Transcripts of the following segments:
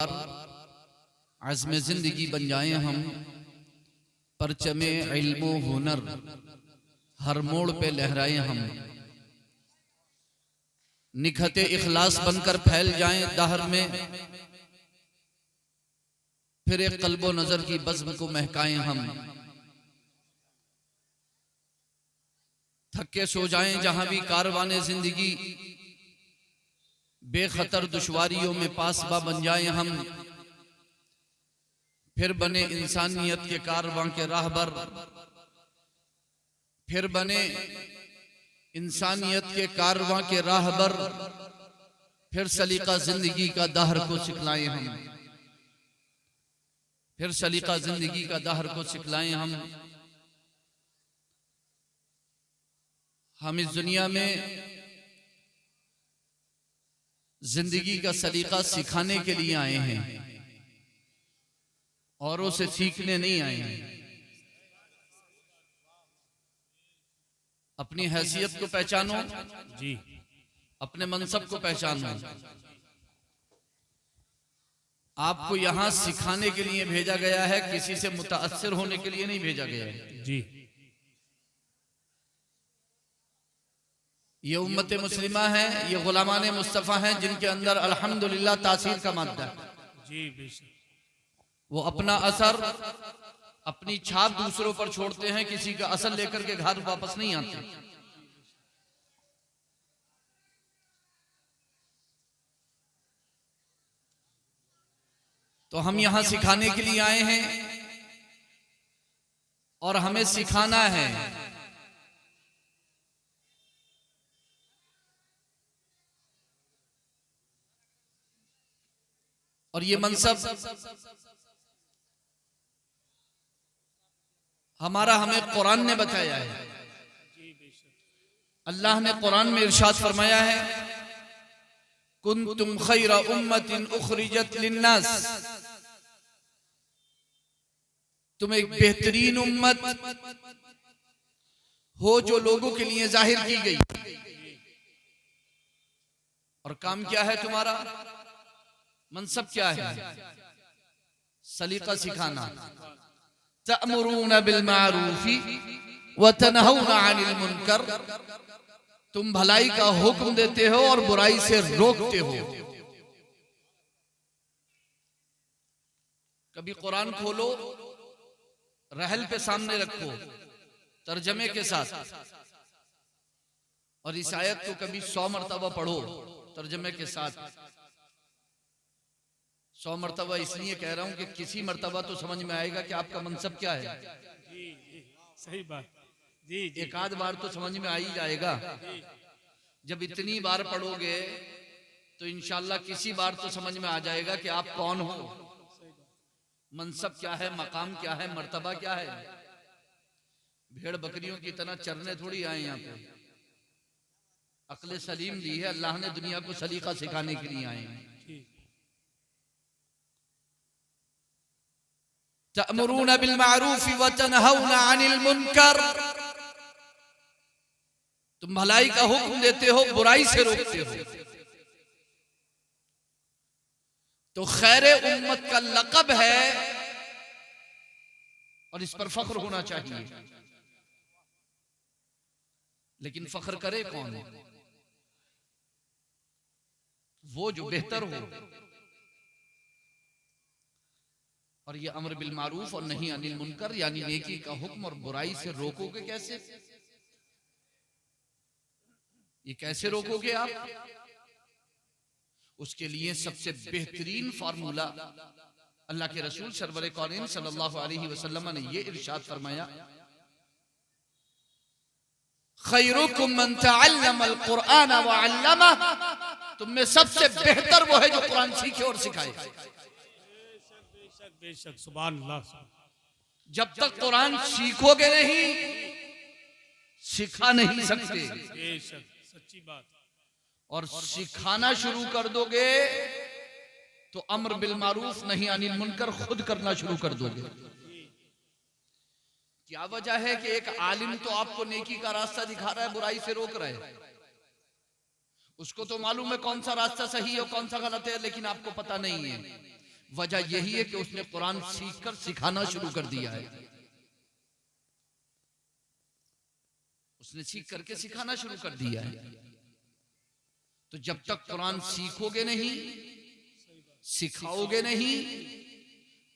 आज़्म ज़िंदगी बन जाएं हम, परचमे इल्म हुनर हर मोड़ पे लहराएं हम, निखते इखलास बनकर फैल जाएं दहर में, फिर एक कल्बो नजर की बज़्म को महकाएं हम। थक के सो जाएं जहां भी कारवाने जिंदगी, बेखतर दुश्वारियों में पासबा बन जाएं हम, फिर बने इंसानियत के कारवां के राहबर, फिर बने इंसानियत के कारवां के राहबर, फिर सलीका जिंदगी का दहर को सिखलाएं हम, फिर सलीका जिंदगी का दहर को सिखलाएं हम। हम इस दुनिया में जिंदगी का सलीका सिखाने के लिए आए हैं, औरों से सीखने नहीं आए हैं। अपनी हैसियत को पहचानो जी, अपने मनसब को पहचानो। आपको यहां सिखाने के लिए भेजा गया है, किसी से मुताअस्सिर होने के लिए नहीं भेजा गया है जी। ये उम्मत मुस्लिमा है, ये गुलामान मुस्तफ़ा हैं, जिनके अंदर अल्हम्दुलिल्लाह तासीर का मादा है जी। वो अपना असर, अपनी छाप दूसरों पर छोड़ते हैं, किसी का असर लेकर के घर वापस नहीं आते। तो हम यहां सिखाने के लिए आए हैं और हमें सिखाना है। और ये मनसब हमारा हमें कुरान ने बताया है। अल्लाह ने कुरान में इरशाद फरमाया है, कुंतुम खैरा उम्मतिन उखरिजत लिन्नास, तुम एक बेहतरीन उम्मत हो जो लोगों के लिए जाहिर की गई। और काम क्या है तुम्हारा, मनसब क्या है? सलीका सिखाना। तअमुरून बिल मारूफी व तनहौना अनिल मुनकर, तुम भलाई का हुक्म देते हो और बुराई से रोकते हो। कभी कुरान खोलो, रहल पे सामने रखो तर्जमे के साथ, और इस आयत को कभी 100 मरतबा पढ़ो तर्जमे के साथ। 100 मरतबा इसलिए कह रहा हूं कि किसी मरतबा तो समझ में आएगा कि आपका मनसब क्या है। सही बात जी, जी। एक आध बार तो समझ में आ ही जाएगा। जब इतनी बार पढ़ोगे तो इंशाल्लाह किसी बार तो समझ में आ जाएगा कि आप कौन हो, मनसब क्या है, मकाम क्या है, मर्तबा क्या है। भेड़ बकरियों की तरह चरने थोड़ी आए यहाँ पे। अक्ल सलीम दी है अल्लाह ने, दुनिया को सलीका सिखाने के लिए आए हैं। तअमुरून बिल मारूफ व तनहौना अनिल मुनकर, तुम भलाई का हुक्म देते हो, बुराई से रोकते हो। तो खैरे उम्मत का लक़ब है और इस पर फख्र होना चाहिए। लेकिन फख्र करे कौन? वो जो बेहतर हो। और ये अम्र बिल मारूफ और नहीं अनिल मुनकर, यानी नेकी का हुक्म और बुराई से रोकोगे कैसे? ये कैसे रोकोगे आप? उसके लिए सबसे बेहतरीन फार्मूला अल्लाह के रसूल सरवर कौनैन सल्लल्लाहु अलैहि वसल्लम ने ये इरशाद फरमाया, खैरुकुम मन तअल्लमल कुरआन व अल्लमह, तुम में सबसे बेहतर वो है जो कुरान सीखे और सिखाए। बेशक, सुभान अल्लाह। जब तक कुरान सीखोगे नहीं, सिखा नहीं सकते। बेशक, सच्ची बात। और सिखाना शुरू कर दोगे तो अम्र बिल मारूफ नहीं अनिल मुनकर खुद करना शुरू कर दोगे। क्या वजह है कि एक आलिम तो आपको नेकी का रास्ता दिखा रहा है, बुराई से रोक रहा है। उसको तो मालूम है कौन सा रास्ता सही है और कौन सा गलत है, लेकिन आपको पता नहीं है। वजह यही है कि उसने कुरान सीखकर सिखाना शुरू कर दिया है। उसने सीख करके सिखाना शुरू कर दिया है। तो जब तक कुरान सीखोगे नहीं, सिखाओगे नहीं,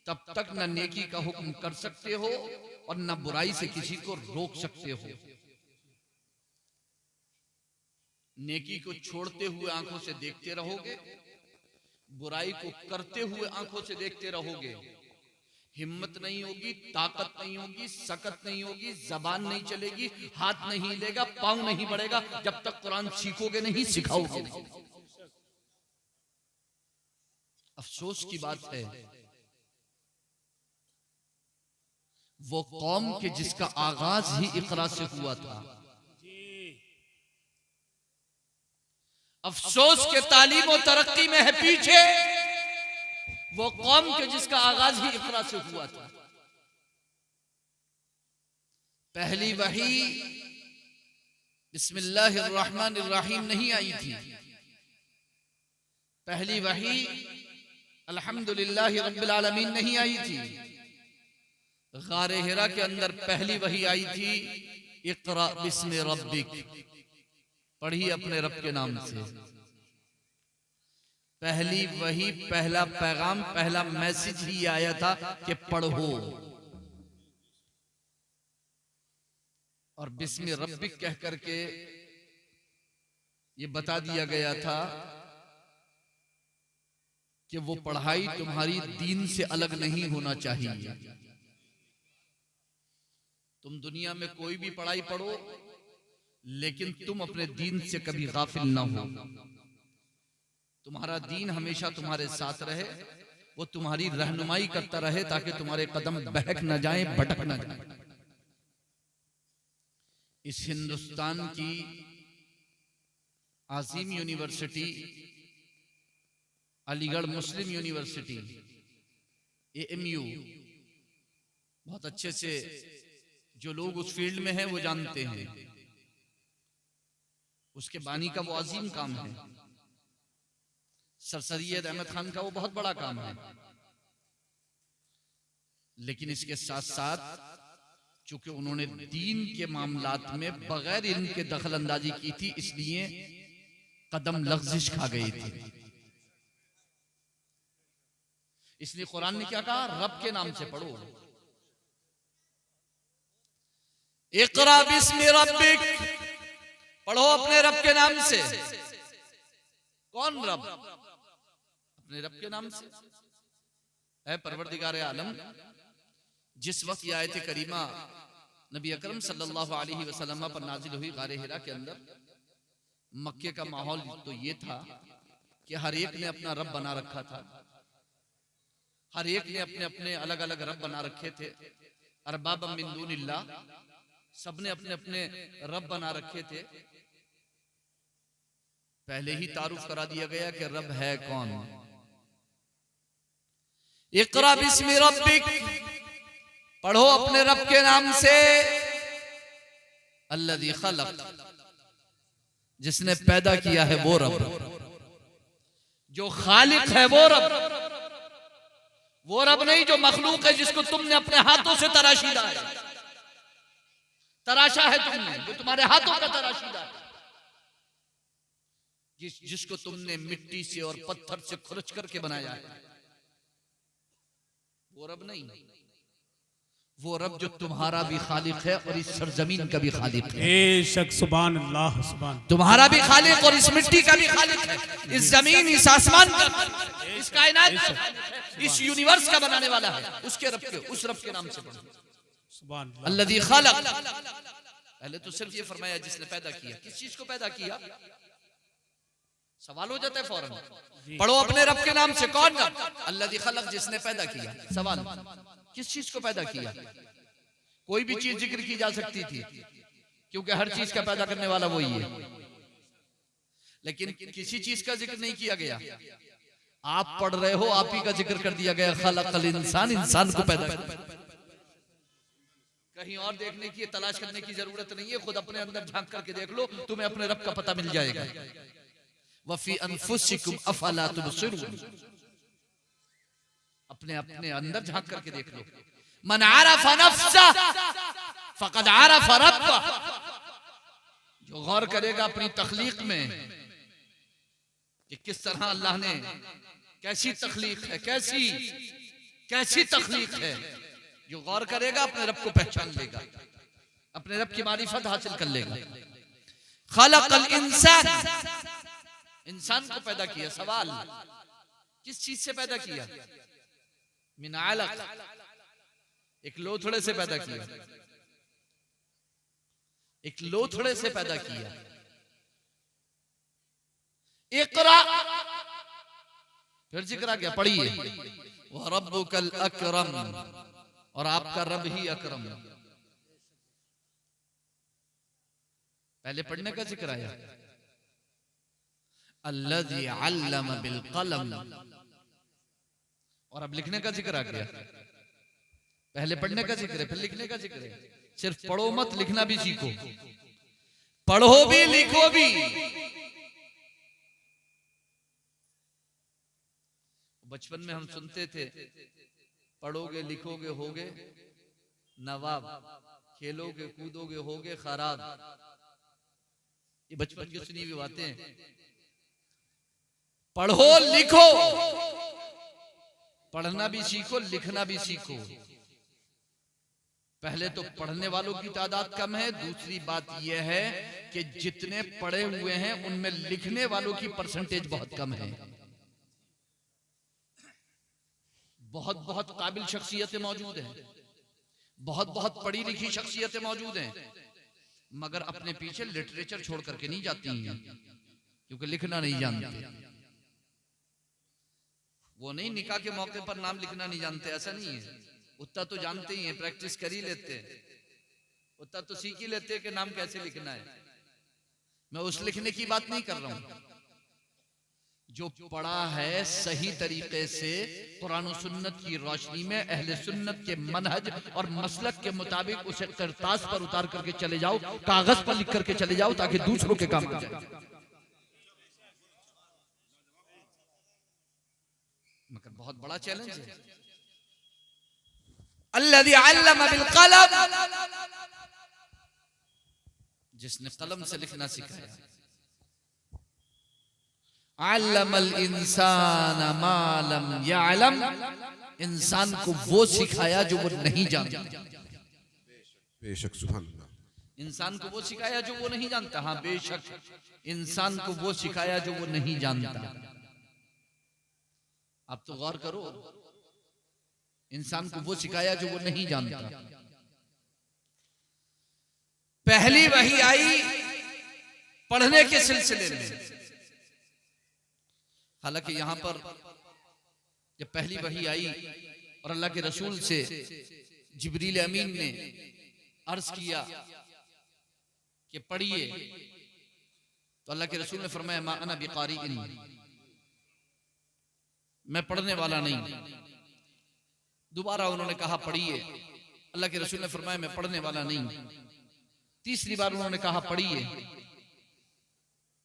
तब तक न नेकी का हुक्म कर सकते हो और न बुराई से किसी को रोक सकते हो। नेकी को छोड़ते हुए आंखों से देखते रहोगे, बुराई को करते हुए आंखों से देखते रहोगे, हिम्मत नहीं होगी, ताकत नहीं होगी, सकत नहीं होगी, जबान नहीं चलेगी, हाथ नहीं हिलेगा, पांव नहीं बढ़ेगा, जब तक कुरान सीखोगे नहीं, सिखाओगे नहीं। अफसोस की बात है वो कौम के जिसका आगाज ही इकरा से हुआ था। अफसोस के तालीम और तरक्की में है पीछे वो कौम के जिसका आगाज ही इकरा से हुआ था। पहली वही बिस्मिल्लाहिर्रहमानिर्रहीम नहीं आई थी। पहली वही अल्हम्दुलिल्लाहि रब्बिल आलमीन नहीं आई थी। गारे हिरा के अंदर पहली वही आई थी, इक़रा बिस्मि रब्बिक, पढ़ी अपने रब के नाम से। पहली वही, पहला पैगाम, पहला मैसेज ही आया था कि पढ़ो। और बिस्मि रब्बिक कह करके ये बता दिया गया था कि वो पढ़ाई तुम्हारी दीन से अलग नहीं होना चाहिए। तुम दुनिया में कोई भी पढ़ाई पढ़ो, लेकिन तुम अपने दीन से कभी गाफिल ना हो। तुम्हारा दीन हमेशा तुम्हारे साथ रहे, वो तुम्हारी रहनुमाई करता रहे, ताकि तुम्हारे कदम बहक न जाएं, भटक न जाएं। इस हिंदुस्तान की आजीम यूनिवर्सिटी, अलीगढ़ मुस्लिम यूनिवर्सिटी AMU, बहुत अच्छे से जो लोग उस फील्ड में हैं वो जानते हैं, उसके बानी का वो अजीम काम है। सर सैयद अहमद खान का वो बहुत बड़ा काम है। लेकिन इसके साथ साथ चूंकि उन्होंने दीन के मामलात में बगैर इनके दखल अंदाजी की थी, इसलिए कदम लग़्ज़िश खा गई थी। इसलिए कुरान ने क्या कहा, रब के नाम से पढ़ो। इक़रा बिस्मि रब्बिक, पढ़ो अपने रब के नाम से। कौन रब? अपने रब के नाम से। ऐ परवरदिगार आलम, जिस वक्त ये आयत करीमा नबी अकरम सल्लल्लाहु अलैहि वसल्लम पर नाजिल हुई गारे हिरा के अंदर, मक्के का माहौल तो ये था कि हर एक ने अपना रब बना रखा था। हर एक ने अपने अपने अलग अलग रब बना रखे थे। अरबाब मिन दूनिल्लाह, सबने अपने अपने रब बना रखे थे। पहले ही तारुफ करा दिया गया कि रब है कौन। इक़रा बिस्मि रब्बिक, पढ़ो अपने रब के नाम से। अल्लज़ी खलक़, जिसने पैदा किया है वो रब, जो खालिक है वो रब। वो रब नहीं जो मखलूक है, जिसको तुमने अपने हाथों से तराशीदा है, तराशा है तुमने, जो तुम्हारे हाथों का तराशीदा है। जिसको तुमने मिट्टी से और पत्थर से खुरच करके बनाया है, वो रब नहीं। वो रब जो तुम्हारा भी खालिक है और इस सरजमीन का भी खालिक है। बेशक, सुभान अल्लाह, सुभान। तुम्हारा भी खालिक और इस मिट्टी का भी खालिक है, इस जमीन, इस आसमान का, इस कायनात का, इस यूनिवर्स का बनाने वाला है। उसके रब के, उस रब के नाम से पढ़ो, सुभान अल्लाह। अल्लज़ी खलक़। पहले तो सिर्फ ये फरमाया जिसने पैदा किया। किस चीज को पैदा किया? सवाल हो जाता है फौरन। पढ़ो अपने रब के नाम से। कौन रब? अल्लज़ी खलक़, जिसने पैदा किया। सवाल, किस चीज को पैदा किया? कोई भी चीज जिक्र की जा सकती थी, क्योंकि हर चीज का पैदा करने वाला वही है। लेकिन किसी चीज का जिक्र नहीं किया गया। आप पढ़ रहे हो, आप ही का जिक्र कर दिया गया, खलक़ल इंसान, इंसान को पैदा किया। कहीं और देखने की, तलाश करने की जरूरत नहीं है। खुद अपने अंदर झांक करके देख लो, तुम्हें अपने रब का पता मिल जाएगा। वफी अनफुसिकुम अफला तुबसिरून, अपने अपने अंदर झांक करके देख लो। मन आरफ नफ्सा फकद आरफ रब्बा, जो गौर करेगा अपनी तख्लीक में कि किस तरह अल्लाह ने कैसी तख्लीक है, कैसी तख्लीक है, जो गौर करेगा अपने रब को पहचान लेगा, अपने रब की मारिफत हासिल कर लेगा। खलक़ल इंसान, इंसान को पैदा किया। सवाल, किस चीज से पैदा किया? मिन अलक़, एक लोथड़े से पैदा किया, एक लोथड़े से पैदा किया। इक़रा, फिर जिक्र आ गया, पढ़िए। व रब्बुकल अकरम, और आपका रब ही अकरम। पहले पढ़ने का जिक्र आया, अल्लज़ी अल्लम बिल कलम, और अब लिखने का जिक्र आ गया। पहले पढ़ने का जिक्र है, फिर लिखने का जिक्र है। सिर्फ पढ़ो मत, लिखना भी सीखो। पढ़ो भी लिखो भी। बचपन में हम सुनते थे, पढ़ोगे लिखोगे होगे नवाब, खेलोगे कूदोगे होगे खराब। ये बचपन की सुनी हुई बातें हैं। पढ़ो लिखो, पढ़ना भी सीखो, लिखना भी सीखो। पहले तो पढ़ने वालों की तादाद कम है, दूसरी बात यह है कि जितने पढ़े हुए हैं उनमें लिखने वालों की परसेंटेज बहुत कम है। बहुत बहुत काबिल शख्सियतें मौजूद हैं, बहुत बहुत पढ़ी लिखी शख्सियतें मौजूद हैं, मगर अपने पीछे लिटरेचर छोड़ करके नहीं जाती हैं, क्योंकि लिखना नहीं जानते। वो नहीं निकाह के मौके पर नाम लिखना नहीं जानते, ऐसा नहीं है। उतना तो जानते ही हैं, प्रैक्टिस कर ही लेते हैं, उतना तो सीख ही लेते हैं कि नाम कैसे लिखना है। मैं उस लिखने की बात नहीं कर रहा हूं जो पढ़ा है सही तरीके से कुरान और सुन्नत की रोशनी में, अहले सुन्नत के मनहज और मसलक के मुताबिक उसे करतास पर उतार करके चले जाओ, कागज पर लिख करके चले जाओ, ताकि दूसरों के काम आ जाए। मगर बहुत बड़ा चैलेंज है। अल्लज़ी अल्लम बिल कलम, जिसने कलम से लिखना सिखाया। अल्लमल इंसान मा लम यअलम, इंसान को वो सिखाया जो वो नहीं जानता। बेशक, सुभान अल्लाह। इंसान को वो सिखाया जो वो नहीं जानता। हाँ बेशक, इंसान को वो सिखाया जो वो नहीं जानता। आप तो गौर करो, इंसान को वो सिखाया जो वो नहीं जानता। पहली वही आई पढ़ने के सिलसिले में। हालांकि यहां पर जब पहली वही आई और अल्लाह के रसूल से जिब्रील अमीन ने अर्ज किया कि पढ़िए, तो अल्लाह के रसूल ने फरमाया मा अना बिक़ारिइन, मैं पढ़ने वाला नहीं। दोबारा उन्होंने कहा पढ़िए, अल्लाह के रसूल ने फरमाया मैं पढ़ने वाला नहीं। तीसरी बार उन्होंने कहा पढ़िए,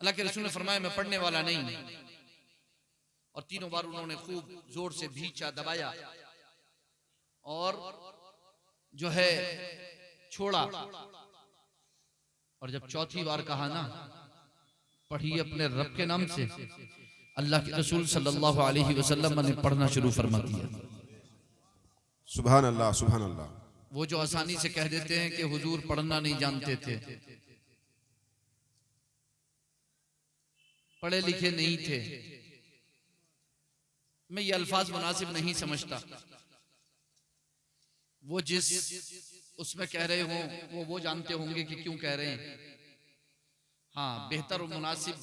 अल्लाह के रसूल ने फरमाया मैं पढ़ने वाला नहीं। और तीनों बार उन्होंने खूब जोर से भींचा, दबाया और जो है छोड़ा। और जब चौथी बार कहा ना पढ़िए अपने रब के नाम से, अल्लाह के रसूल सल्लल्लाहु अलैहि वसल्लम ने पढ़ना शुरू फरमा दिया। सुभान अल्लाह, सुभान अल्लाह। वो जो आसानी से कह देते हैं कि हुजूर पढ़ना नहीं जानते थे, पढ़े लिखे नहीं थे, मैं ये अल्फाज मुनासिब नहीं समझता। वो जिस उसमें कह रहे हो वो जानते होंगे कि क्यों कह रहे हैं। हाँ, बेहतर और मुनासिब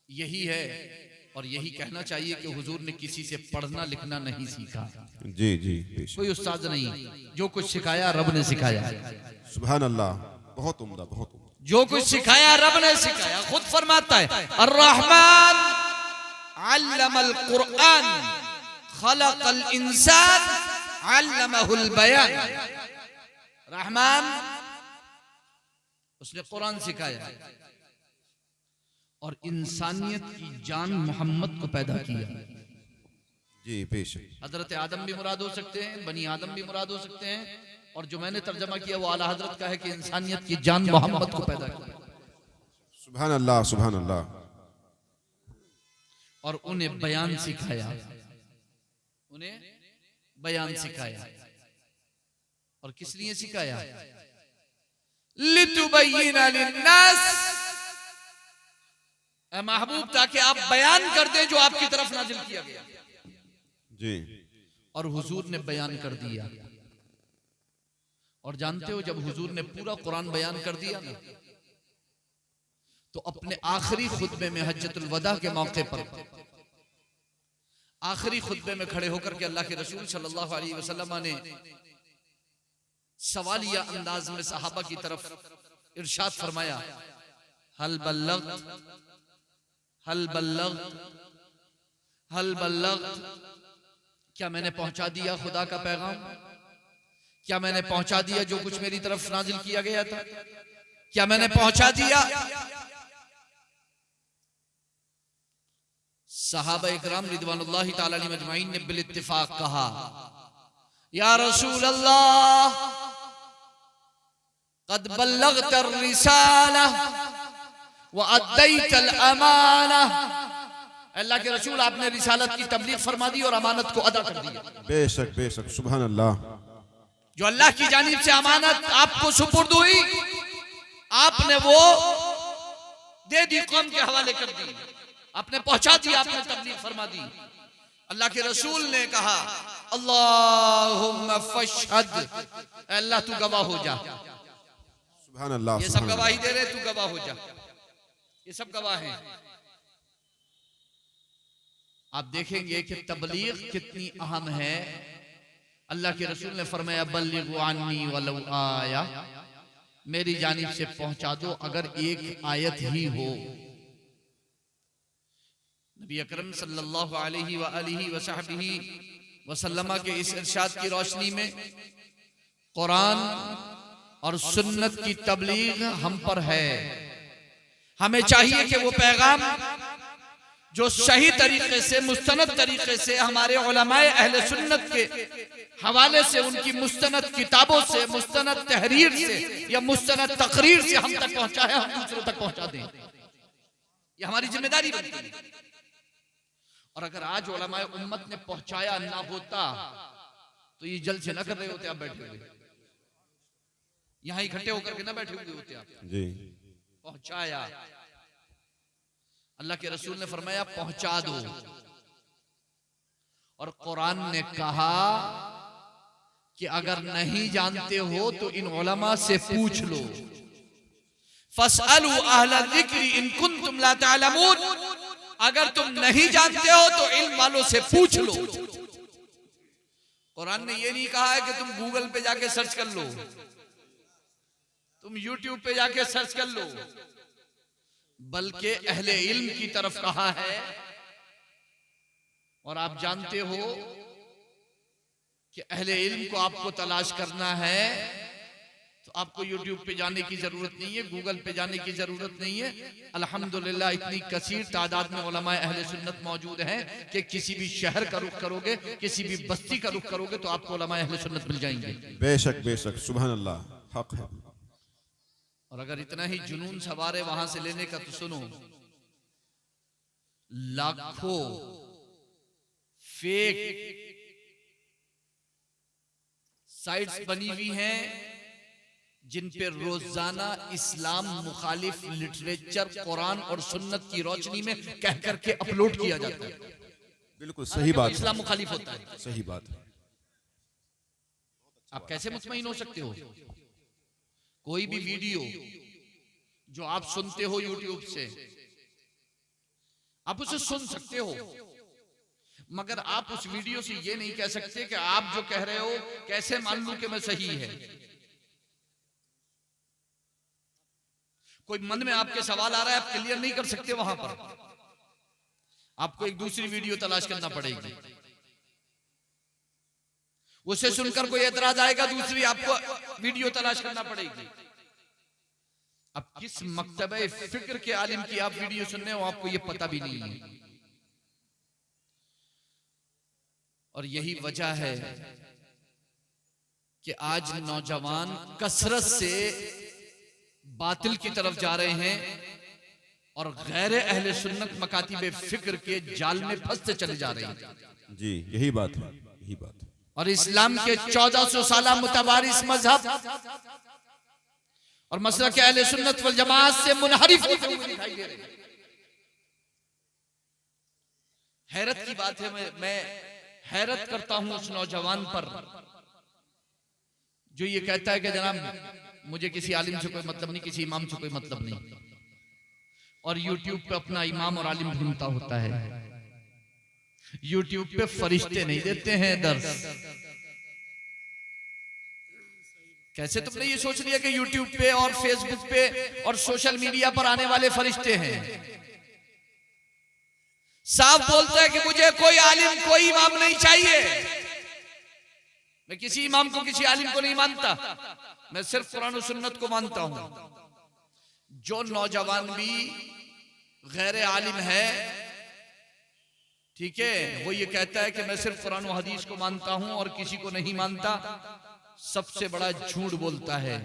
यही है और यही कहना चाहिए कि हुजूर ने किसी से पढ़ना लिखना नहीं सीखा। जी जी, कोई उस्ताद नहीं, जो कुछ सिखाया रब ने सिखाया। सुभान अल्लाह, बहुत उम्दा, बहुत उम्दा। जो कुछ सिखाया रब ने सिखाया। खुद फरमाता है अर्रहमान अल्लमल कुरआन खलक़ल इंसान अल्लमहुल बयान। रहमान, उसने कुरान सिखाया और इंसानियत की जान मोहम्मद को पैदा किया। जी बेशक। हजरत आदम भी मुराद हो सकते हैं, बनी आदम भी मुराद हो सकते हैं, और जो मैंने तर्जमा किया वो आला हजरत का है कि इंसानियत की जान मोहम्मद को पैदा किया सुभान अल्लाह सुभान अल्लाह। और उन्हें बयान सिखाया, उन्हें बयान सिखाया। और किस लिए सिखाया? लितुबय्यिना लिन्नास, ऐ महबूब ताकि आप बयान कर दें जो आपकी तरफ नाजिल किया गया। जी और हुजूर ने बयान कर दिया। और जानते हो जब हुजूर ने पूरा कुरान बयान कर दिया ना, तो अपने आखिरी खुतबे में हज्जतुल वदा के मौके पर आखिरी खुतबे में खड़े होकर के अल्लाह के रसूल सल्लल्लाहु अलैहि वसल्लम ने सवालिया अंदाज में सहाबा की तरफ इरशाद फरमाया, हल बल्लग हल बल्लग हल बल्लग, क्या मैंने पहुंचा दिया खुदा का पैगाम? क्या मैंने पहुंचा दिया जो कुछ मेरी तरफ नाजिल किया गया था? क्या मैंने पहुंचा दिया? सहाबा इकराम रिदवानुल्लाहि ताला अलैहिम अजमाइन ने बिल इत्तिफाक कहा, या रसूल अल्लाह क़द बल्लग़्तर रिसाला व अद्दैतल अमाना। अल्लाह के रसूल आपने रिसालत की तबलीग फरमा दी और अमानत को अदा कर दिया। बेशक बेशक सुभान अल्लाह। जो अल्लाह की जानिब से अमानत आपको सुपुर्द हुई, आपने वो दे दी, कौम के हवाले कर दी, आपने पहुंचा दी, आपने तबलीग फरमा दी। अल्लाह के रसूल ने कहा, अल्लाहुम्मा फशहद, अल्लाह तू गवाह हो जा। सुभान अल्लाह। ये सब गवाही दे रहे, तू गवाह हो जा, ये सब गवाह हैं। आप देखेंगे कि तबलीग कितनी अहम है। अल्लाह के रसूल ने फरमाया, बल्लिगु अन्नी वलौ आया, मेरी जानिब से पहुंचा दो अगर एक आयत ही हो। नबी अकरम सल्लल्लाहु अलैहि वसल्लम के इस इरशाद की रोशनी में कुरान और सुन्नत की तबलीग हम पर है। हमें चाहिए कि वो पैगाम जो सही तरीके से, मुस्तनद तरीके से हमारे उलमाए अहले सुन्नत के हवाले से, उनकी मुस्तनद किताबों से, मुस्तनद तहरीर से या मुस्तनद तकरीर से हम तक पहुंचा है, हम दूसरों तक पहुंचा दें। ये हमारी जिम्मेदारी बनती है। और अगर आज उलमाए उम्मत ने पहुंचाया ना होता तो ये जल से ना कर रहे होते, आप बैठे हुए यहां इकट्ठे होकर के ना बैठे हुए होते आप। जी पहुंचाया, अल्लाह के रसूल ने फरमाया पहुंचा दो। और कुरान ने कहा कि अगर नहीं जानते हो तो इन उलमा से पूछ लो, फसअलू अहला ज़िक्री इन कुंतुम ला तअलमून, अगर तुम नहीं जानते हो तो इल्म वालों से पूछ लो। कुरान ने ये नहीं कहा है कि तुम गूगल पे जाके सर्च कर लो, तुम यूट्यूब पे जाके सर्च कर लो, बल्कि अहले इल्म की तरफ कहा है। और आप जानते हो कि अहले इल्म को आपको तलाश करना है तो आपको यूट्यूब पे जाने की जरूरत नहीं है, गूगल पे जाने की जरूरत नहीं है। अल्हम्दुलिल्लाह इतनी कसीर तादाद में उलमाए अहले सुन्नत मौजूद हैं कि किसी भी शहर का रुख करोगे, किसी भी बस्ती का रुख करोगे तो आपको उलमाए अहले सुन्नत मिल जाएंगे। बेशक बेशक सुभान अल्लाह, हक है। और अगर इतना ही जुनून सवार है वहां से लेने का तो सुनो, लाखों फेक साइट्स बनी हुई हैं जिन पे रोजाना इस्लाम मुखालिफ लिटरेचर कुरान और सुन्नत की रोशनी में कह करके अपलोड किया जाता है। बिल्कुल सही बात है, इस्लाम मुखालिफ होता है। सही बात है। आप कैसे मुतमईन हो सकते हो? कोई भी वीडियो जो आप सुनते हो यूट्यूब से, आप उसे सुन सकते हो, मगर आप उस वीडियो से ये नहीं कह सकते कि आप जो कह रहे हो कैसे मान लूं कि मैं सही है। कोई मन में आपके सवाल आ रहा है, आप क्लियर नहीं कर सकते, वहां पर आपको एक दूसरी वीडियो तलाश करना पड़ेगी। उसे सुनकर कोई एतराज आएगा, दूसरी आपको वीडियो तलाश करना पड़ेगी। अब किस मकतबे फिक्र के आलिम की आप वीडियो सुन रहे हो आपको ये पता भी नहीं है। और यही वजह है कि आज नौजवान कसरत से बातिल की तरफ जा रहे हैं और गैर अहले सुन्नत मकातिब फिक्र के जाल में फंसते चले जा रहे हैं। जी यही बात है, यही बात है। और इस्लाम के 1400 साल मुतवारिस मजहब और मसलक के अहले सुन्नत वल जमात से मुनहरिफ होते हुए दिखाई दे रहे हैं। हैरत की बात है, मैं हैरत करता हूं उस नौजवान पर जो ये कहता है कि जनाब मुझे किसी आलिम से कोई मतलब नहीं, किसी इमाम से कोई मतलब नहीं, और यूट्यूब पे अपना इमाम और आलिम ढूंढता होता है। यूट्यूब पे फरिश्ते नहीं देते हैं दर्स। कैसे तुमने ये सोच लिया कि यूट्यूब पे और फेसबुक पे और सोशल मीडिया पर आने वाले फरिश्ते हैं? साफ बोलता है कि मुझे कोई आलिम कोई इमाम नहीं चाहिए। मैं किसी इमाम को किसी आलिम को नहीं मानता, मैं सिर्फ कुरान और सुन्नत को मानता हूं। जो नौजवान भी गैर आलिम है, ठीक है, वो ये कहता है कि मैं सिर्फ कुरान और हदीस को मानता हूं और किसी को नहीं मानता, सबसे बड़ा झूठ बोलता है।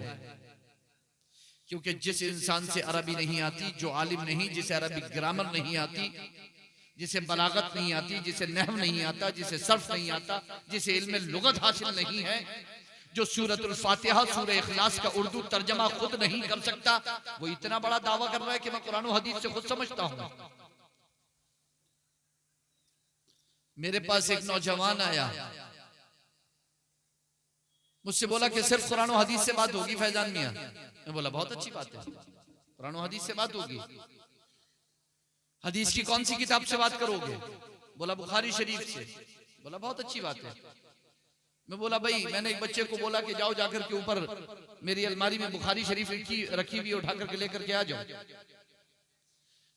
क्योंकि जिस इंसान से अरबी नहीं आती, जो आलिम नहीं, जिसे अरबी ग्रामर नहीं आती, जिसे बलागत नहीं आती, जिसे नहव नहीं आता, जिसे सर्फ नहीं आता, जिसे इल्म लुगत हासिल नहीं है, जो सूरतुल फातिहा सूरह इखलास का उर्दू तर्जमा खुद नहीं कर सकता, वो इतना बड़ा दावा कर रहा है कि मैं कुरान और हदीस से खुद समझता हूं। मेरे पास एक नौजवान आया, मुझसे बोला कि सिर्फ कुरान और हदीस से बात होगी फैजान मियां। मैं बोला बहुत अच्छी बात है, कुरान और हदीस से बात होगी। हदीस की कौन सी किताब से बात करोगे? बोला बुखारी शरीफ से। बोला बहुत अच्छी बात है। मैं बोला भाई, मैंने एक बच्चे को बोला कि जाओ जाकर के ऊपर मेरी अलमारी में बुखारी शरीफ रखी हुई, उठा करके लेकर के आ जाओ।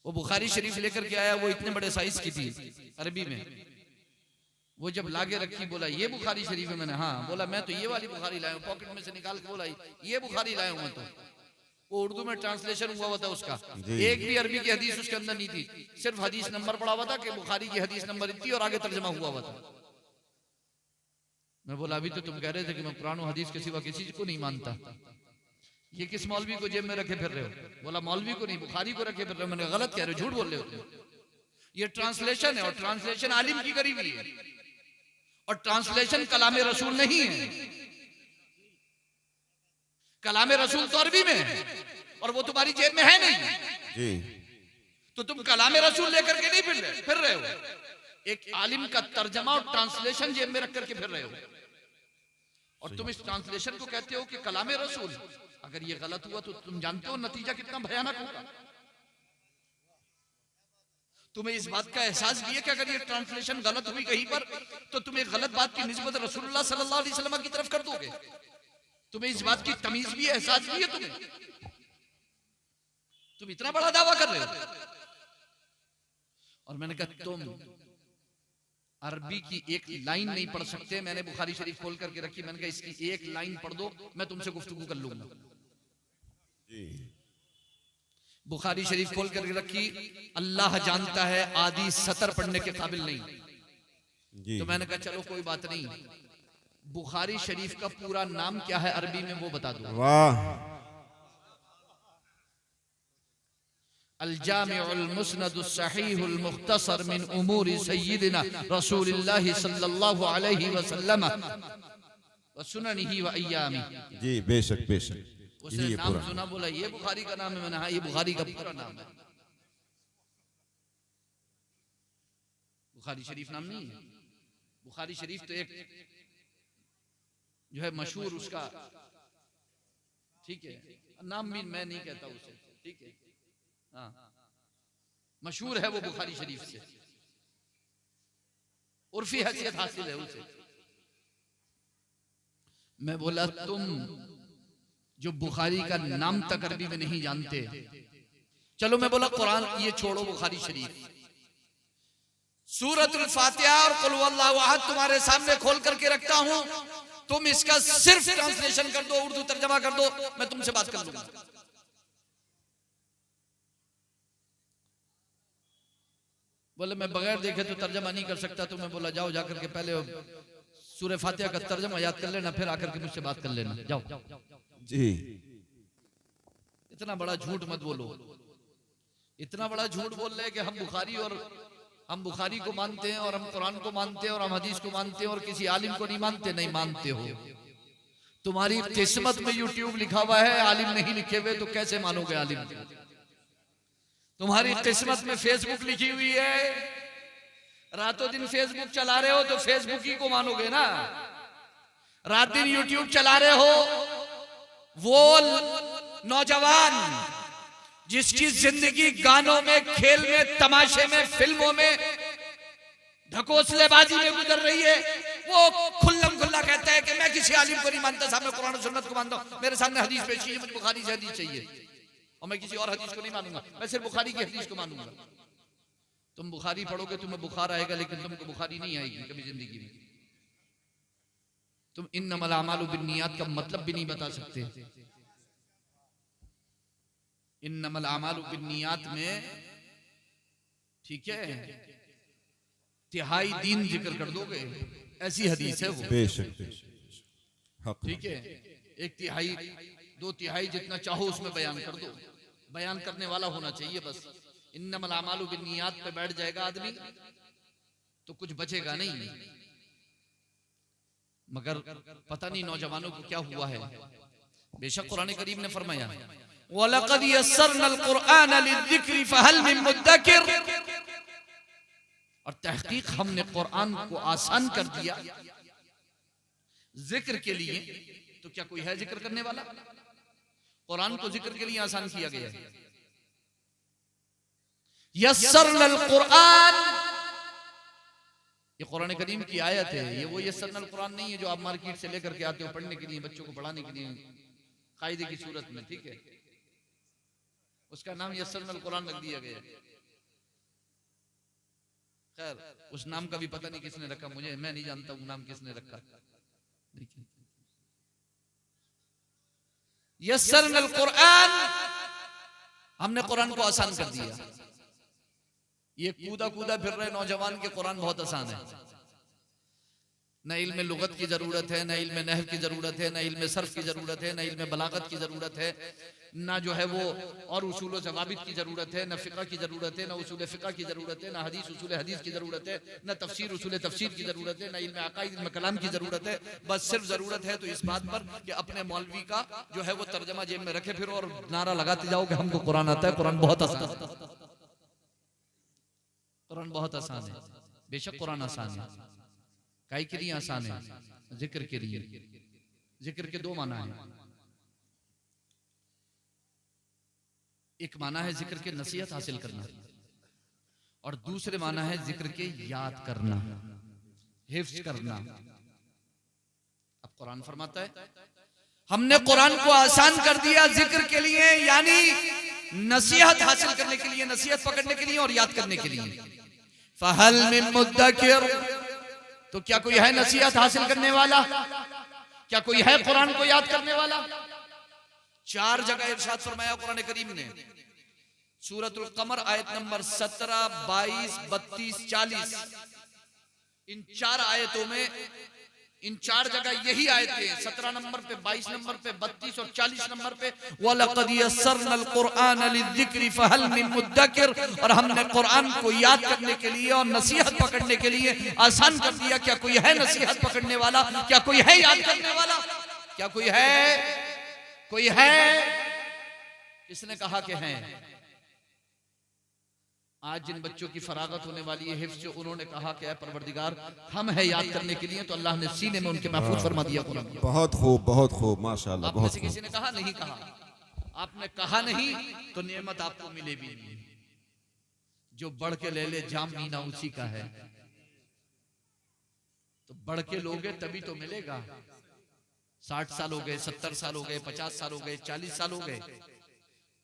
वो बुखारी शरीफ लेकर के आया, वो इतने बड़े साइज की थी अरबी में। वो जब लागे रखी, बोला ये बुखारी शरीफ है? मैंने हाँ। बोला मैं तो ये वाली बुखारी लाया हूं। पॉकेट में से निकाल के बोला ये बुखारी लाया हूं मैं तो। वो उर्दू में ट्रांसलेशन हुआ हुआ था उसका, एक भी अरबी की हदीस उसके अंदर नहीं थी, सिर्फ हदीस नंबर पड़ा हुआ था कि बुखारी की हदीस नंबर इतनी, और आगे तर्जमा हुआ हुआ था। मैं बोला अभी तो तुम कह रहे थे कि मैं कुरान और हदीस के सिवा किसी को नहीं मानता, ये किस मौलवी को जेब में रखे फिर रहे हो? बोला मौलवी को नहीं, बुखारी को रखे फिर रहे हो। मैंने गलत कह रहे हो, झूठ बोल रहे हो, ये ट्रांसलेशन है, और ट्रांसलेशन आलिम की करी हुई है, और ट्रांसलेशन कलाम रसूल नहीं है। कलाम रसूल तो अरबी में है और वो तुम्हारी जेब में है नहीं जी। तो तुम कलाम रसूल लेकर के नहीं फिर रहे हो, एक आलिम का तर्जमा और ट्रांसलेशन जेब में रख करके फिर रहे हो, और तुम इस ट्रांसलेशन को कहते हो कि कलाम रसूल। अगर ये गलत हुआ तो तुम जानते हो नतीजा कितना भयानक होगा। तुम्हें इस बात का एहसास भी है कि अगर ये ट्रांसलेशन गलत हुई कहीं पर, तो तुम एक गलत बात की निस्बत रसूलुल्लाह सल्लल्लाहु अलैहि वसल्लम की तरफ कर दोगे। तुम्हें इस बात की तमीज भी है, एहसास भी है तुम्हें? तुम इतना बड़ा दावा कर रहे हो। और मैंने कहा तुम अरबी की एक लाइन नहीं पढ़ सकते। मैंने बुखारी शरीफ खोल करके रखी, मैंने कहा इसकी एक लाइन पढ़ दो, मैं तुमसे गुफ्तगू कर लूंगा। बुखारी शरीफ खोल करके रखी, अल्लाह जानता है आदि सतर पढ़ने के काबिल नहीं। तो मैंने कहा चलो कोई बात नहीं, बुखारी शरीफ का पूरा नाम क्या है अरबी में वो बता दो। वाह। अल-जामिउल मुस्नदुस सहीहुल मुख्तसर मिन उमूरि सय्यिदिना रसूलिल्लाह सल्लल्लाहु अलैहि वसल्लम व सुननिही व अय्यामी। जी बेशक बेशक। उसने नाम सुना, बोला ये बुखारी का नाम है। मैंने हाँ, ये बुखारी का पूरा नाम है। बुखारी शरीफ नाम नहीं है। बुखारी शरीफ तो एक जो है मशहूर उसका, ठीक है, नाम भी मैं नहीं कहता उसे, ठीक है, हाँ, मशहूर है वो बुखारी शरीफ से, उर्फी हैसियत हासिल है उसे। मैं बोला तुम जो बुखारी का नाम तक अरबी में नहीं जानते, चलो मैं बोला कुरान ये छोड़ो, बुखारी शरीफ सूरतुल फातिहा और कुल हुवल्लाहु अहद तुम्हारे सामने खोल करके रखता हूं, तुम इसका सिर्फ ट्रांसलेशन कर दो, उर्दू तर्जमा कर दो, मैं तुमसे बात कर लूंगा। बोले मैं बगैर देखे तो तर्जमा नहीं कर सकता। तो मैं बोला जाओ जाकर के पहले सूरह फातिहा का तर्जमा याद कर लेना, फिर आकर के मुझसे बात कर लेना, जाओ। जी इतना बड़ा झूठ मत बोलो। इतना बड़ा झूठ बोल रहे कि हम बुखारी को मानते हैं और हम कुरान को मानते हैं और हम हदीस को मानते हैं और किसी आलिम को नहीं मानते। नहीं मानते हो, तुम्हारी किस्मत में यूट्यूब लिखा हुआ है, आलिम नहीं लिखे हुए, तो कैसे मानोगे आलिम को? तुम्हारी किस्मत में फेसबुक लिखी हुई है, रातों दिन फेसबुक चला रहे हो तो फेसबुक ही को मानोगे ना। रात दिन यूट्यूब चला रहे हो, वो नौजवान जिसकी जिंदगी गानों में, खेल में, तमाशे में, फिल्मों में, ढकोसलेबाजी में गुजर रही है, वो खुल्लम खुल्ला कहता है कि मैं किसी आलिम को नहीं मानता, सामने कुरान और सुन्नत को मानता हूं, मेरे सामने हदीस पेशी है, मुझे बुखारी से हदीस चाहिए और मैं किसी और हदीस को नहीं मानूंगा, मैं सिर्फ बुखारी की हदीस को मानूंगा। तुम बुखारी पढ़ोगे तुम्हें बुखार आएगा, लेकिन तुमको बुखारी नहीं आएगी कभी जिंदगी में। तुम इन्नमल आमालु बिन्नियात का मतलब भी नहीं बता सकते। इन्नमल आमालु बिन्नियात में, ठीक है, तिहाई दीन जिक्र कर दोगे, ऐसी हदीस है वो। बेशक हक। ठीक है, एक तिहाई, दो तिहाई जितना चाहो उसमें बयान कर दो, बयान करने वाला होना चाहिए बस। इन्नमल आमालु बिन्नियात पे बैठ जाएगा आदमी तो कुछ बचेगा नहीं। मगर पता नहीं नौजवानों को क्या हुआ है। बेशक कुरान करीम ने फरमाया वलक़द यस्सरनल कुरआन लिज़्ज़िक्रि फ़हल मिन मुद्दकिर, और तहकीक हमने कुरान को आसान कर दिया जिक्र के लिए, तो क्या कोई है जिक्र करने वाला? कुरान को जिक्र के लिए आसान किया गया है। यस्सरनल कुरआन, ये कुरान करीम की आयत है। ये वो यस्सरनल कुरान नहीं है जो आप मार्केट से लेकर के आते हो पढ़ने के लिए, बच्चों को पढ़ाने के लिए कायदे की सूरत में, ठीक है, उसका नाम यस्सरनल कुरान रख दिया गया। खैर, उस नाम का भी पता नहीं किसने रखा, मैं नहीं जानता वो नाम किसने रखा। यस्सरनल कुरान, हमने कुरान को आसान कर दिया। ये कूदा कूदा फिर रहे नौजवान के कुरान बहुत आसान है। न इल्म लुगत की जरूरत है, न इल्म नहव की जरूरत है, न इल्म सर्फ की जरूरत है, न इल्म बलागत की जरूरत है, ना जो है वो और उसूल ज़वाबित की जरूरत है, न फ़िक़्ह की जरूरत है, न उसूल फ़िक़्ह की जरूरत है, न हदीस उसूल हदीस की जरूरत है, न तफसीर उसूल तफसीर की जरूरत है, न इल्म अक़ाइद इल्म कलाम की जरूरत है। बस सिर्फ जरूरत है तो इस बात पर कि अपने मौलवी का जो है वो तर्जमा जेब में रखे फिर और नारा लगाते जाओ कि हमको कुरान आता है। कुरान बहुत आसान है, कुरान बहुत आसान है। बेशक कुरान आसान है, काई के लिए आसान है? जिक्र के लिए। जिक्र के दो माना है। एक माना है जिक्र के नसीहत हासिल करना, और दूसरे माना है जिक्र के याद करना, हिफ्ज करना। अब कुरान फरमाता है हमने कुरान को आसान कर दिया जिक्र के लिए, यानी नसीहत हासिल करने के लिए, नसीहत पकड़ने के लिए और याद करने के लिए। फहल मिन मुद्दकिर, तो क्या कोई है नसीहत हासिल करने वाला? क्या कोई है कुरान को याद करने वाला? 4 जगह इरशाद फरमाया कुरान करीम ने। सूरतुल कमर आयत नंबर 17, 22, 32, 40, इन 4 आयतों में, इन 4 जगह यही आयतें 17 नंबर पे, 22 नंबर पे, 32 और 40 नंबर पे वलक़द यस्सरनल कुरआन लिज़्ज़िक्रि फ़हल मिन मुद्दकिर, और हमने कुरान को याद करने के लिए और नसीहत पकड़ने के लिए आसान कर दिया। क्या कोई है नसीहत पकड़ने वाला? क्या कोई है याद करने वाला? क्या कोई है? कोई है? किसने कहा कि हैं? आज जिन बच्चों की फरागत होने वाली है हिफ्ज़, उन्होंने कहा कि ऐ परवरदिगार हम है याद करने के लिए, तो अल्लाह ने सीने में उनके महफूज फरमा दिया कुरान। बहुत खूब, बहुत खूब, माशाअल्लाह, बहुत खूब। किसी ने कहा नहीं कहा, आपने कहा नहीं तो नेमत आपको मिले भी नहीं। जो बढ़ के ले ले जाम मीना उसी का है, तो बढ़ के लोगे तभी तो मिलेगा। 60 साल हो गए, 70 साल हो गए, 50 साल हो गए, 40 साल हो गए,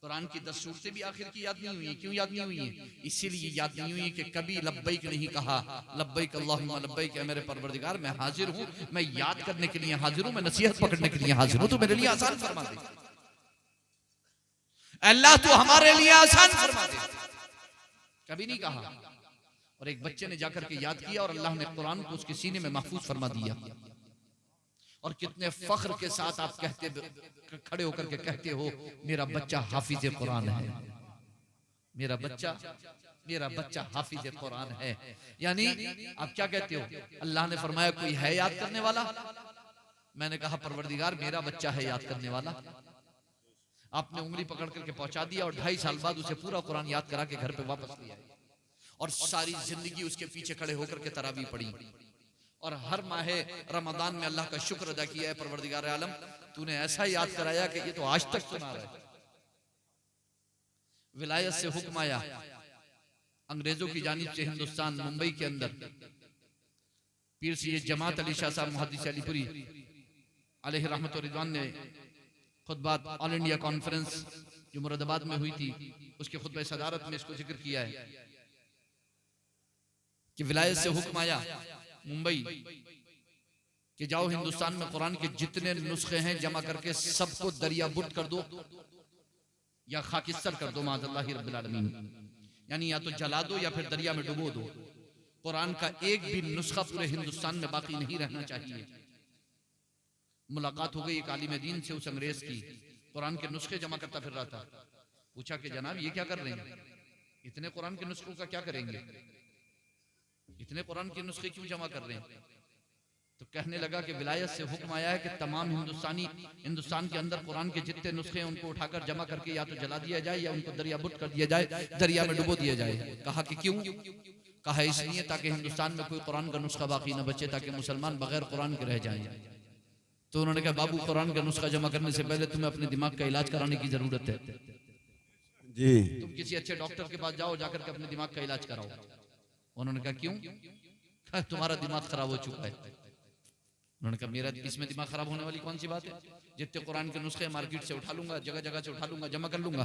कुरान की 10 सूरतें भी आखिर की याद नहीं हुई है। क्यों याद नहीं हुई है? इसीलिए याद नहीं हुई कि कभी लब्बैक नहीं कहा। लब्बैक अल्लाहुम्मा लब्बैक, मेरे परवरदिगार मैं हाजिर हूँ, मैं याद करने के लिए हाजिर हूँ, मैं नसीहत पकड़ने के लिए हाजिर हूँ, तो मेरे लिए आसान फरमा दे अल्लाह, तो हमारे लिए आसान फरमा दे। कभी नहीं कहा। और एक बच्चे ने जाकर के याद किया और अल्लाह ने कुरान को उसके सीने में महफूज फरमा दिया। और कितने फख्र के साथ आप खड़े होकर के कहते हो मेरा बच्चा हाफिज कुरान है, मेरा बच्चा हाफिज कुरान है। यानी आप क्या कहते हो? अल्लाह ने फरमाया कोई है याद करने वाला? मैंने कहा परवरदिगार मेरा बच्चा है याद करने वाला। आपने उंगली पकड़ करके पहुंचा दिया और 2.5 साल बाद उसे पूरा कुरान याद करा के घर पे वापस लिया और सारी जिंदगी उसके पीछे खड़े होकर के तरावी पढ़ी और हर माहे रमजान में अल्लाह का शुक्र अदा किया है परवरदिगार आलम तूने ऐसा याद कराया कि ये तो आज तक सुना रहा है। विलायत से हुक्म आया अंग्रेजों की जानिब से हिंदुस्तान मुंबई के अंदर पीर सैयद जमात अली शाह साहब मुहद्दिस अलीपुरी अलैहि रहमत व रिदवान ने खुतबा ऑल इंडिया कॉन्फ्रेंस जो मुरादाबाद में हुई थी उसके खुतबा सदारत में इसको जिक्र किया है कि विलायत से हुक्म आया मुंबई कि जाओ हिंदुस्तान में कुरान के जितने नुस्खे हैं जमा करके सबको दरिया बुट कर दो या खाकिस्तर कर दो माज़अल्लाहि रब्बिल आलमीन, यानी या तो जला दो या फिर दरिया में डुबो दो। कुरान का एक भी नुस्खा पूरे हिंदुस्तान में बाकी नहीं रहना चाहिए। मुलाकात हो गई एक आलिम दीन से उस अंग्रेज की, कुरान के नुस्खे जमा करता फिर रहा था। पूछा कि जनाब ये क्या कर रहे हैं, इतने कुरान के नुस्खों का क्या करेंगे, इतने कुरान के नुस्खे क्यों जमा कर रहे हैं? तो कहने लगा कि विलायत से हुक्म आया है कि तमाम हिंदुस्तान के अंदर कुरान के जितने नुस्खे हैं उनको उठाकर जमा करके या तो जला दिया जाए या उनको दरिया बुट कर दिया जाए, दरिया में डुबो दिया जाए। कहा कि क्यों? कहा इसलिए ताकि हिंदुस्तान में कोई कुरान का नुस्खा बाकी न बचे, ताकि मुसलमान बगैर कुरान के रह जाएं। तो उन्होंने कहा बाबू कुरान का नुस्खा जमा करने से पहले तुम्हें अपने दिमाग का इलाज कराने की जरूरत है जी। तुम किसी अच्छे डॉक्टर के पास जाओ, जाकर के अपने दिमाग का इलाज कराओ। उन्होंने कहा क्यों? कहा तुम्हारा दिमाग खराब हो चुका है। उन्होंने कहा मेरा इसमें दिमाग खराब होने वाली कौन सी बात है? जितने कुरान के नुस्खे मार्केट से उठा लूंगा, जगह जगह से उठा लूंगा, जमा कर लूंगा,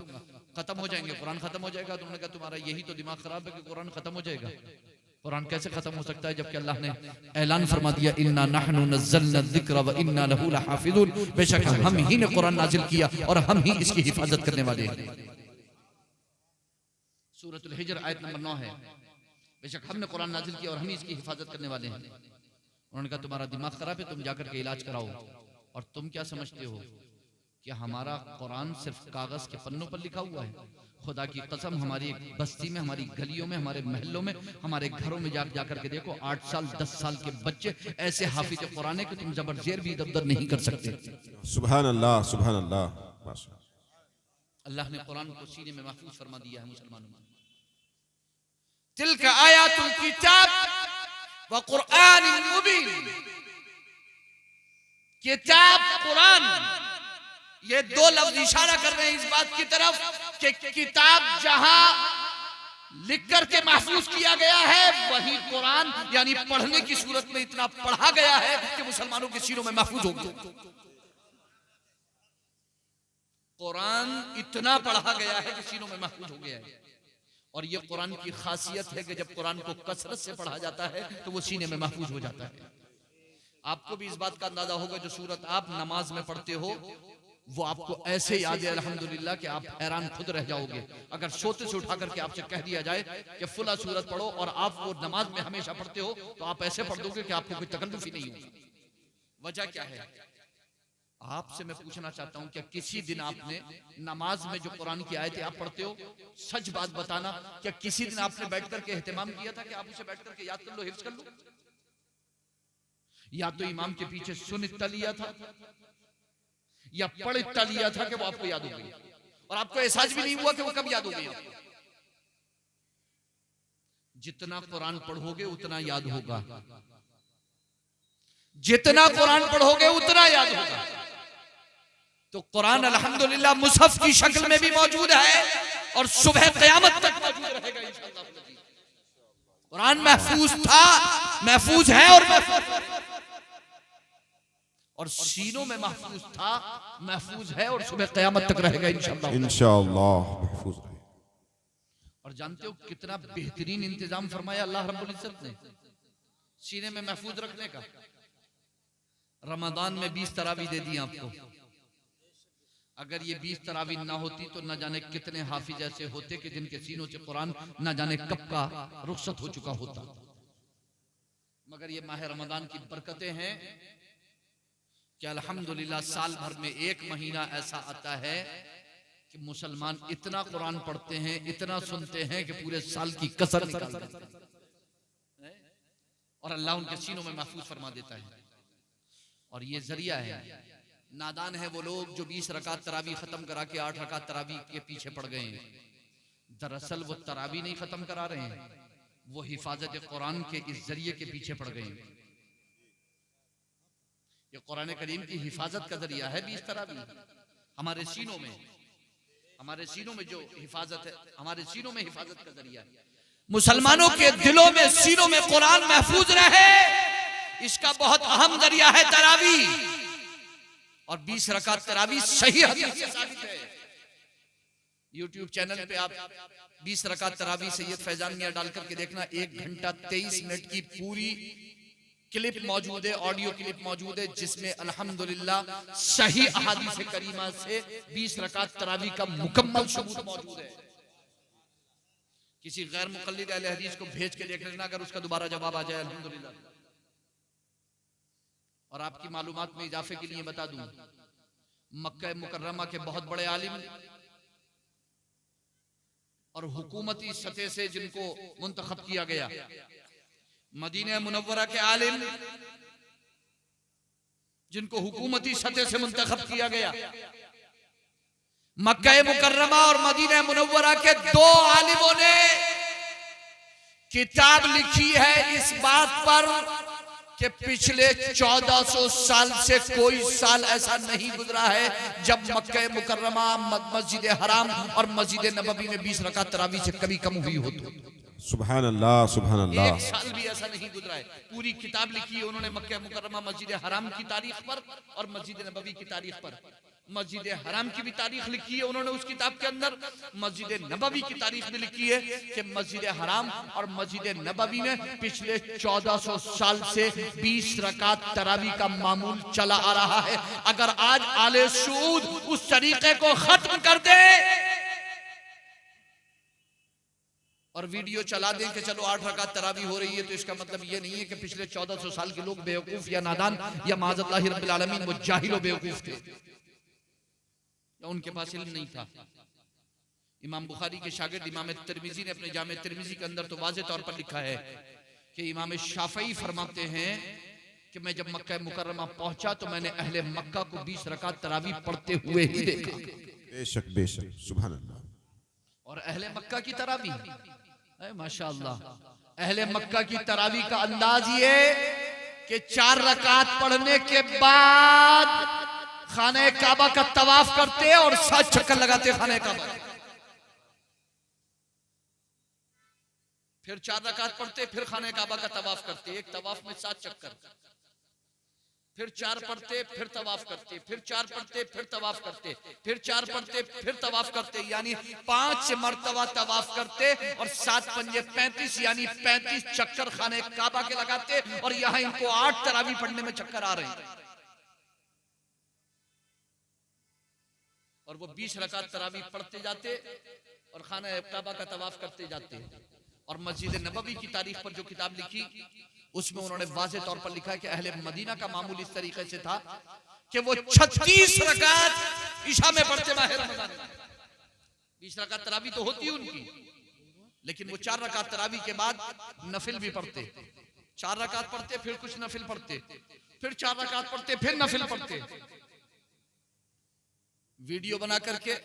खत्म हो जाएंगे, कुरान खत्म हो जाएगा। तो उन्होंने कहा तुम्हारा यही तो दिमाग खराब है कि कुरान खत्म हो जाएगा। कुरान कैसे खत्म हो सकता है जबकि अल्लाह ने ऐलान फरमा दिया इन्ना नहनु नज़्ज़लना ज़िक्र व इन्ना लहू लहाफ़िज़ून, बेशक हम ही ने कुरान नाजिल किया और हम ही इसकी हिफाजत करने वाले हैं। सूरतुल हिज्र आयत नंबर 9 है, बेशक हमने कुरान नाजिल किया और हम ही इसकी हिफाजत करने वाले हैं। उन्होंने कहा तुम्हारा दिमाग खराब है, तुम जाकर के इलाज कराओ। और तुम क्या समझते हो कि हमारा कुरान सिर्फ कागज के पन्नों पर लिखा हुआ है? खुदा की कसम हमारी बस्ती में, हमारी गलियों में, हमारे महलों में, हमारे घरों में जाकर के देखो 8 साल 10 साल के बच्चे ऐसे हाफिज कुरान है कि तुम जबरजेर भी इधर उधर नहीं कर सकते। सुभान अल्लाह, सुभान अल्लाह। अल्लाह ने कुरान को सीने में महफूज फरमा दिया है मुसलमानों में। तिल्का आयातुल किताब व कुरानिन मुबीन, किताब कुरान, ये 2 लफ्ज इशारा कर रहे हैं इस बात की तरफ कि किताब जहां लिख करके महफूज किया गया है वही कुरान यानी पढ़ने की सूरत में इतना पढ़ा गया है कि मुसलमानों के सीनों में महफूज हो गया। कुरान इतना पढ़ा गया है कि सीनों में महफूज हो गया है। और ये कुरान की खासियत है कि जब कुरान को कसरत से पढ़ा जाता है तो वो सीने में महफूज हो जाता है। आपको भी इस बात का अंदाजा होगा जो सूरत आप नमाज में पढ़ते हो वो आपको ऐसे याद है अल्हम्दुलिल्लाह कि आप हैरान खुद रह जाओगे। अगर सोते से उठा करके आपसे कह दिया जाए कि फुला सूरत पढ़ो और आप वो नमाज में हमेशा पढ़ते हो तो आप ऐसे पढ़ दोगे कि आपको कोई तकल्लुफ ही नहीं होगा। वजह क्या है? आपसे मैं पूछना चाहता हूं क्या किसी दिन आपने नमाज में जो कुरान की आयतें आप पढ़ते हो, सच बात बताना, क्या किसी दिन आपने बैठ करके एहतमाम किया था कि आप उसे बैठ करके याद कर लो, हिफ्ज कर लो? या तो इमाम के पीछे सुन इतना लिया था या पढ़ इतना लिया था कि वो आपको याद हो गई और आपको एहसास भी नहीं हुआ कि वो कब याद हो गई। जितना कुरान पढ़ोगे उतना याद होगा, जितना कुरान पढ़ोगे उतना याद होगा। तो कुरान अल्हम्दुलिल्लाह मुसहफ की शक्ल में भी मौजूद है और सुबह क़यामत तक मौजूद रहेगा इंशाअल्लाह। कुरान महफूज था, महफूज है और सीनों में महफूज था, महफूज है और सुबह क़यामत तक रहेगा इंशाअल्लाह। इंशाअल्लाह महफूज रहे। और जानते हो कितना बेहतरीन इंतजाम फरमाया अल्लाह रब्बुल इज्जत ने सीने में महफूज रखने का। रमजान में 20 तरावी दे दी आपको, अगर ये 20 तरावी ना होती तो न जाने कितने हाफिज ऐसे होते कि जिनके सीनों से कुरान न जाने कब का रुखसत हो चुका होता। मगर ये माह रमजान की बरकतें हैं कि अल्हम्दुलिल्लाह साल भर में एक महीना ऐसा आता है कि मुसलमान इतना कुरान पढ़ते हैं, इतना सुनते हैं कि पूरे साल की कसर निकाल देते हैं और अल्लाह उनके सीनों में महफूज फरमा देता है। और ये जरिया है। नादान है वो लोग जो 20 रकात तरावी खत्म करा के 8 रकात तरावी के पीछे पड़ गए हैं। दरअसल वो तरावी नहीं खत्म करा रहे हैं, वो हिफाजत कुरान के इस जरिए के पीछे पड़ गए हैं। ये कुरान करीम की हिफाजत का जरिया है 20 तरावी। हमारे सीनों में जो हिफाजत है, हमारे सीनों में हिफाजत का जरिया है। मुसलमानों के दिलों में, सीनों में कुरान महफूज रहे, इसका बहुत अहम जरिया है तरावी। और 20 रकात तरावी सही हदीस से साबित है। YouTube चैनल पे आप 20 रकात तरावी सैयद फैजान मियां डाल करके देखना, 1 घंटा 23 मिनट की पूरी क्लिप मौजूद है, ऑडियो क्लिप मौजूद है, जिसमें अल्हम्दुलिल्लाह सही अहादीस करीमा से 20 रकात तरावी का मुकम्मल सबूत मौजूद है। किसी गैर मुक़ल्लिद अहले हदीस को भेज के देख लेना, अगर उसका दोबारा जवाब आ जाए अल्हम्दुलिल्लाह। और आपकी मालूमात में इजाफे के लिए बता दूं, मक्का मुकर्रमा के बहुत बड़े आलिम और हुकूमती सतह से जिनको मुंतखब किया गया, मदीना मुनव्वरा के आलिम जिनको हुकूमती सतह से मुंतखब किया गया, मक्का मुकर्रमा और मदीना मुनव्वरा के 2 आलिमों ने किताब लिखी है इस बात पर कि पिछले 1400 साल से कोई साल ऐसा नहीं गुजरा है जब मक्का मुकर्रमा, मस्जिद हराम और मस्जिद नबवी में 20 रकात तरावी से कभी कम हुई हो। सुभान अल्लाह, सुभान अल्लाह। एक साल भी ऐसा नहीं गुजरा है। पूरी किताब लिखी है उन्होंने मक्का मुकर्रमा, मस्जिद हराम की तारीख पर और मस्जिद नबवी की तारीख पर। मस्जिद हराम की भी तारीख लिखी है उन्होंने उस किताब के अंदर, मस्जिद नबवी की तारीख भी लिखी है कि मस्जिद हराम और मस्जिद नबवी में पिछले 1400 साल से 20 रकात तरावी का मामूल चला आ रहा है। अगर आज आले सऊद उस तरीके को खत्म कर दे और वीडियो चला दें कि चलो 8 रकात तरावी हो रही है, तो इसका मतलब ये नहीं है कि पिछले 1400 साल के लोग बेवकूफ या नादान या माज़अल्लाह रब्बिल आलमीन वो जाहिल व बेवकूफ थे या उनके पास इल्म नहीं था। इमाम बुखारी के शागिर्द इमाम तिरमिजी ने अपने जामे तिरमिजी के अंदर तो वाज़ेह तौर पर लिखा है कि इमाम शाफई फरमाते हैं कि मैं जब मक्का मुकर्रमा पहुंचा तो मैंने अहले मक्का को 20 रकात तरावी पढ़ते हुए ही देखा। बेशक बेशक, सुभान अल्लाह। और अहले मक्का की तरावी, माशाअल्लाह, अहले मक्का की तरावी का अंदाज ये कि 4 रकात पढ़ने के बाद खाने काबा का तवाफ करते और 7 चक्कर लगाते खाने काबा, फिर 4 रकात पढ़ते, फिर खाने काबा का तवाफ करते, एक तवाफ में 7 चक्कर, फिर 4 पढ़ते, फिर तवाफ करते, फिर 4 पढ़ते, फिर तवाफ करते, फिर 4 पढ़ते, फिर तवाफ करते, यानी 5 मर्तबा तवाफ करते और 7 पंजे 35 यानी 35 चक्कर खाने काबा के लगाते। और यहां इनको 8 तरावी पढ़ने में चक्कर आ रहे हैं और वो 20 रकात तरावी पढ़ते जाते और खाना काबा का तवाफ करते जाते। और मस्जिद नबवी की तारीख पर जो किताब लिखी उसमें उन्होंने वाज़ेह तौर पर लिखा है कि अहले मदीना का मामूल इस तरीके से था कि वो 36 रकात ईशा में पढ़ते माह रमजान में। 20 रकात तरावी तो होती उनकी, लेकिन वो 4 रकात तरावी के बाद नफिल भी पढ़ते, 4 रकात पढ़ते, फिर कुछ नफिल पढ़ते, फिर 4 रकात पढ़ते, फिर नफिल पढ़ते। वीडियो बना करके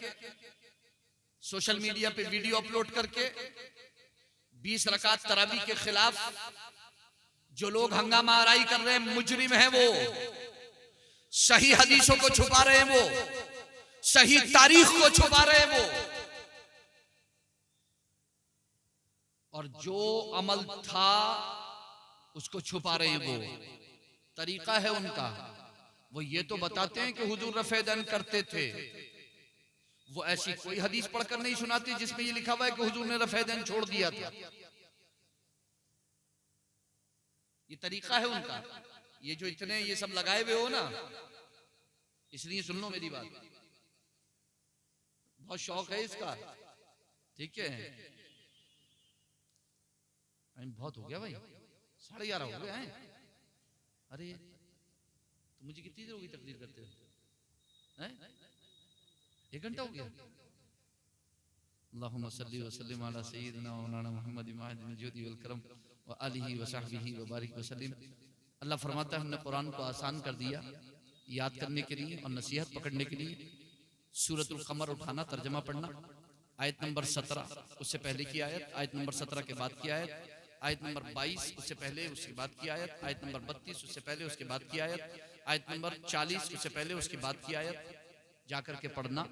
सोशल मीडिया पे वीडियो अपलोड करके 20 रकात तरावी के खिलाफ जो लोग हंगामा आराई कर रहे हैं, मुजरिम है वो, सही हदीसों को छुपा रहे हैं वो, सही तारीख को छुपा रहे हैं वो, और जो अमल था उसको छुपा रहे हैं वो। तरीका है उनका, वो ये तो बताते हैं कि हुजूर रफ़ेदन करते थे, वो ऐसी कोई हदीस पढ़कर नहीं सुनाते जिसमें ये लिखा हुआ है कि हुजूर ने रफ़ेदन छोड़ दिया था। ये तरीका है उनका। ये जो इतने ये सब लगाए हुए हो ना, इसलिए सुन लो मेरी बात, बहुत शौक है इसका, ठीक है। बहुत हो गया भाई, 11:30 हो गए हैं। अरे तो मुझे कितनी देर होगी तकदीर करते हुए? 1 घंटा हो गया। अल्लाहुम्मा सल्ली व सल्लिम अला सय्यिदिना व मौलाना मुहम्मद माहिदिल जुदी वल करम व आलिहि व सहबिहि व बारिक व सल्लिम। अल्लाह फरमाता है हमने कुरान को आसान कर दिया याद करने के लिए और नसीहत पकड़ने के लिए। सूरतुल कमर उठाना, तर्जमा पढ़ना, आयत नंबर 17 उससे पहले की आयत, आयत नंबर 17 के बाद की आयत, आयत नंबर 22 उससे पहले उसके बाद की आयत, आयत नंबर 32 उससे पहले उसके बाद की आयत, आयत नंबर 40 उससे पहले उसके बाद की आयत जाकर के पढ़ना।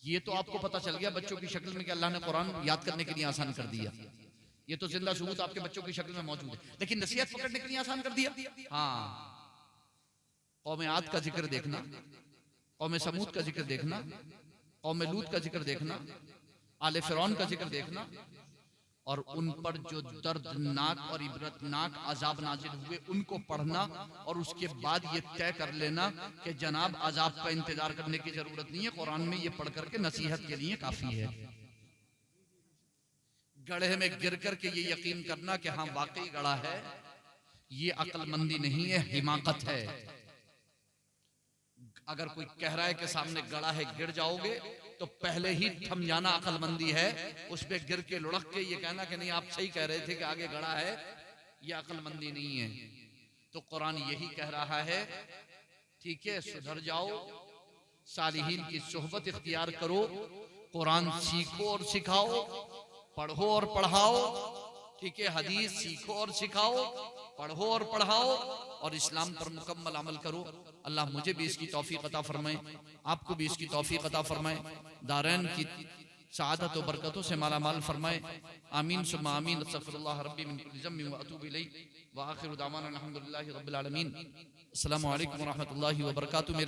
ये तो आपको पता चल गया बच्चों की शक्ल में कि अल्लाह ने कुरान याद करने के लिए आसान कर दिया। ये तो जिंदा सबूत आपके बच्चों की शक्ल में मौजूद है, लेकिन नसीहत पकड़ने के लिए आसान कर दिया। हाँ, कौम आद का जिक्र देखना, कौम समूद का जिक्र देखना, कौम लूत का जिक्र देखना, आले फिरौन का जिक्र देखना, और उन पर जो दर्दनाक और इबरतनाक अजाब नाजिल हुए उनको पढ़ना, और उसके बाद ये तय कर लेना कि जनाब अजाब का इंतजार करने की जरूरत नहीं है, कुरान में ये पढ़ करके नसीहत के लिए काफी है। गड्ढे में गिर करके ये यकीन करना कि हाँ वाकई गड़ा है, ये अक्लमंदी नहीं है, हिमाकत है। अगर कोई कह रहा है कि सामने गड़ा है गिर जाओगे, तो पहले ही थम जाना अक्लमंदी है। उस पे गिर के लुढ़क के ये कहना कि नहीं आप सही कह रहे थे कि आगे गड़ा है, ये अक्लमंदी नहीं है। तो कुरान यही कह रहा है, ठीक है, सुधर जाओ, सालिहीन की सोहबत इख्तियार करो, कुरान सीखो और सिखाओ, पढ़ो और पढ़ाओ, ठीक है, हदीस सीखो और सिखाओ, पढ़ो और पढ़ाओ, और इस्लाम पर मुकम्मल अमल करो। अल्लाह मुझे भी इसकी तौफीक अता फरमाए, आपको भी इसकी तौफीक अता फरमाए, दारैन की सआदत व बरकतों से माला माल फरमाए। आमीन सुम्मा आमीन। अस्तगफिरुल्लाह रब्बी मिन कुल्लि ज़म्बिन व अतूबु इलैहि व आखिरु दावाना अल्हम्दुलिल्लाहि रब्बिल आलमीन। अस्सलामु अलैकुम व रहमतुल्लाहि व बरकातुहू।